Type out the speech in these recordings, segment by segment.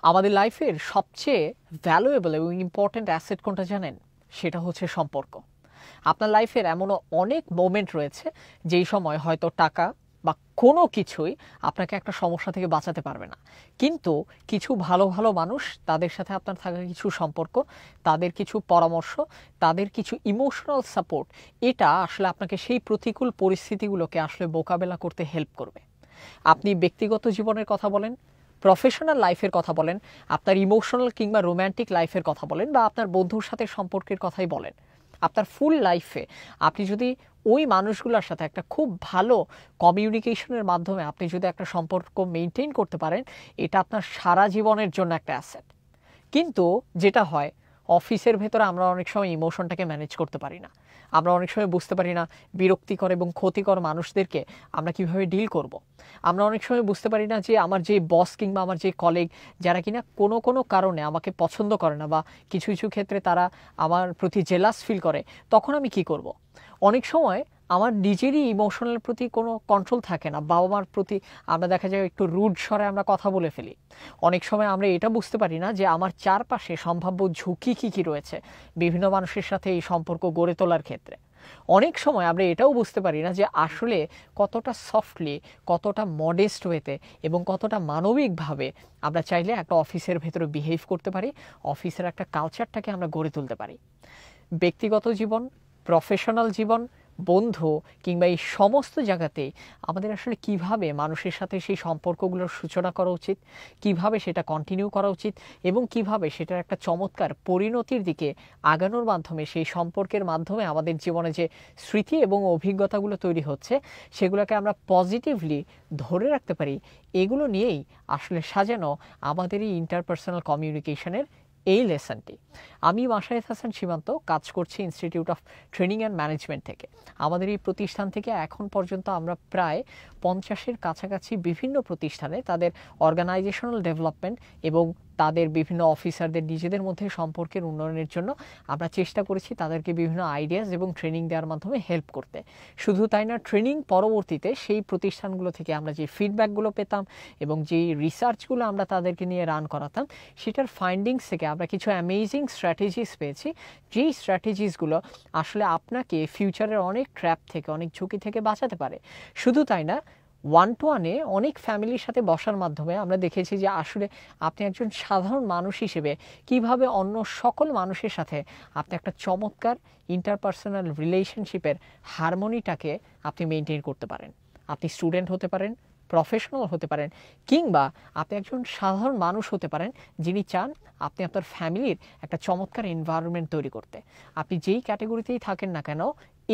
আমাদের লাইফের সবচেয়ে ভ্যালুয়েবল এবং ইম্পর্ট্যান্ট অ্যাসেট কোনটা জানেন? সেটা হচ্ছে সম্পর্ক। আপনার লাইফের এমনও অনেক মোমেন্ট রয়েছে যেই সময় হয়তো টাকা বা কোনো কিছুই আপনাকে একটা সমস্যা থেকে বাঁচাতে পারবে না, কিন্তু কিছু ভালো ভালো মানুষ, তাদের সাথে আপনার থাকা কিছু সম্পর্ক, তাদের কিছু পরামর্শ, তাদের কিছু ইমোশনাল সাপোর্ট, এটা আসলে আপনাকে সেই প্রতিকূল পরিস্থিতিগুলোকে আসলে মোকাবেলা করতে হেল্প করবে। আপনি ব্যক্তিগত জীবনের কথা বলেন, প্রফেশনাল লাইফের কথা বলেন, আপনার ইমোশনাল কিংবা রোম্যান্টিক লাইফের কথা বলেন, বা আপনার বন্ধুর সাথে সম্পর্কের কথাই বলেন, আপনার ফুল লাইফে আপনি যদি ওই মানুষগুলোর সাথে একটা খুব ভালো কমিউনিকেশনের মাধ্যমে আপনি যদি একটা সম্পর্ক মেনটেন করতে পারেন, এটা আপনার সারা জীবনের জন্য একটা অ্যাসেট। কিন্তু যেটা হয়, অফিসের ভেতরে আমরা অনেক সময় ইমোশনটাকে ম্যানেজ করতে পারি না। আমরা অনেক সময় বুঝতে পারি না বিরক্তিকর এবং ক্ষতিকর মানুষদেরকে আমরা কিভাবে ডিল করব। আমরা অনেক সময় বুঝতে পারি না যে আমার যে বস কিংবা আমার যে কলিগ, যারা কিনা কোনো কোনো কারণে আমাকে পছন্দ করে না বা কিছু কিছু ক্ষেত্রে তারা আমার প্রতি জেলাস ফিল করে, তখন আমি কি করব। অনেক সময় আমার নিজেরই ইমোশনাল প্রতি কোনো কন্ট্রোল থাকে না। বাবা মার প্রতি আমরা দেখা যায় একটু রুড স্বরে আমরা কথা বলে ফেলি। অনেক সময় আমরা এটা বুঝতে পারি না যে আমার চারপাশে সম্ভাব্য ঝুঁকি কী কী রয়েছে বিভিন্ন মানুষের সাথে এই সম্পর্ক গড়ে তোলার ক্ষেত্রে। অনেক সময় আমরা এটাও বুঝতে পারি না যে আসলে কতটা সফটলি, কতটা মডেস্ট ওয়েতে এবং কতটা মানবিকভাবে আমরা চাইলে একটা অফিসের ভেতরে বিহেভ করতে পারি, অফিসের একটা কালচারটাকে আমরা গড়ে তুলতে পারি। ব্যক্তিগত জীবন, প্রফেশনাল জীবন, বন্ধু কিংবা এই সমস্ত জায়গাতেই আমাদের আসলে কিভাবে মানুষের সাথে সেই সম্পর্কগুলোর সূচনা করা উচিত, কিভাবে সেটা কন্টিনিউ করা উচিত এবং কিভাবে সেটার একটা চমৎকার পরিণতির দিকে আগানোর মাধ্যমে সেই সম্পর্কের মাধ্যমে আমাদের জীবনে যে স্মৃতি এবং অভিজ্ঞতাগুলো তৈরি হচ্ছে সেগুলোকে আমরা পজিটিভলি ধরে রাখতে পারি, এগুলো নিয়েই আসলে সাজানো আমাদের এই ইন্টারপার্সোনাল কমিউনিকেশনের এই লেসনটি। আমি মাশরাফি হাসান সীমান্ত, কাজ করছি institute of training and management থেকে। আমাদের এই প্রতিষ্ঠান থেকে এখন পর্যন্ত আমরা প্রায় 50-এর কাছাকাছি বিভিন্ন প্রতিষ্ঠানে তাদের অর্গানাইজেশনাল ডেভেলপমেন্ট এবং তাদের বিভিন্ন অফিসারদের নিজেদের মধ্যে সম্পর্কের উন্নয়নের জন্য আমরা চেষ্টা করেছি তাদেরকে বিভিন্ন আইডিয়াস এবং ট্রেনিং দেওয়ার মাধ্যমে হেল্প করতে। শুধু তাই না, ট্রেনিং পরবর্তীতে সেই প্রতিষ্ঠানগুলো থেকে আমরা যে ফিডব্যাকগুলো পেতাম এবং যেই রিসার্চগুলো আমরা তাদেরকে নিয়ে রান করাতাম, সেটার ফাইন্ডিংস থেকে আমরা কিছু অ্যামেজিং স্ট্র্যাটেজিস পেয়েছি, যেই স্ট্র্যাটেজিসগুলো আসলে আপনাকে ফিউচারের অনেক ট্র্যাপ থেকে, অনেক ঝুঁকি থেকে বাঁচাতে পারে। শুধু তাই না, ওয়ান টু ওয়ানে অনেক ফ্যামিলির সাথে বসার মাধ্যমে আমরা দেখেছি যে আসলে আপনি একজন সাধারণ মানুষ হিসেবে কিভাবে অন্য সকল মানুষের সাথে আপনি একটা চমৎকার ইন্টারপার্সোনাল রিলেশনশিপের হারমোনিটাকে আপনি মেনটেন করতে পারেন। আপনি স্টুডেন্ট হতে পারেন, প্রফেশনাল হতে পারেন, কিংবা আপনি একজন সাধারণ মানুষ হতে পারেন যিনি চান আপনি আপনার ফ্যামিলির একটা চমৎকার এনভায়রনমেন্ট তৈরি করতে। আপনি যেই ক্যাটাগরিতেই থাকেন না কেন,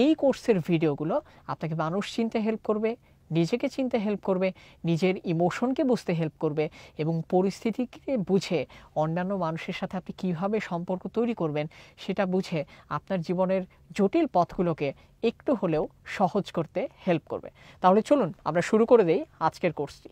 এই কোর্সের ভিডিওগুলো আপনাকে মানুষ চিনতে হেল্প করবে, নিজেকে চিনতে হেল্প করবে, নিজের ইমোশনকে বুঝতে হেল্প করবে এবং পরিস্থিতিকে বুঝে অন্যান্য মানুষের সাথে আপনি কীভাবে সম্পর্ক তৈরি করবেন সেটা বুঝে আপনার জীবনের জটিল পথগুলোকে একটু হলেও সহজ করতে হেল্প করবে। তাহলে চলুন আমরা শুরু করে দেই আজকের কোর্সটি।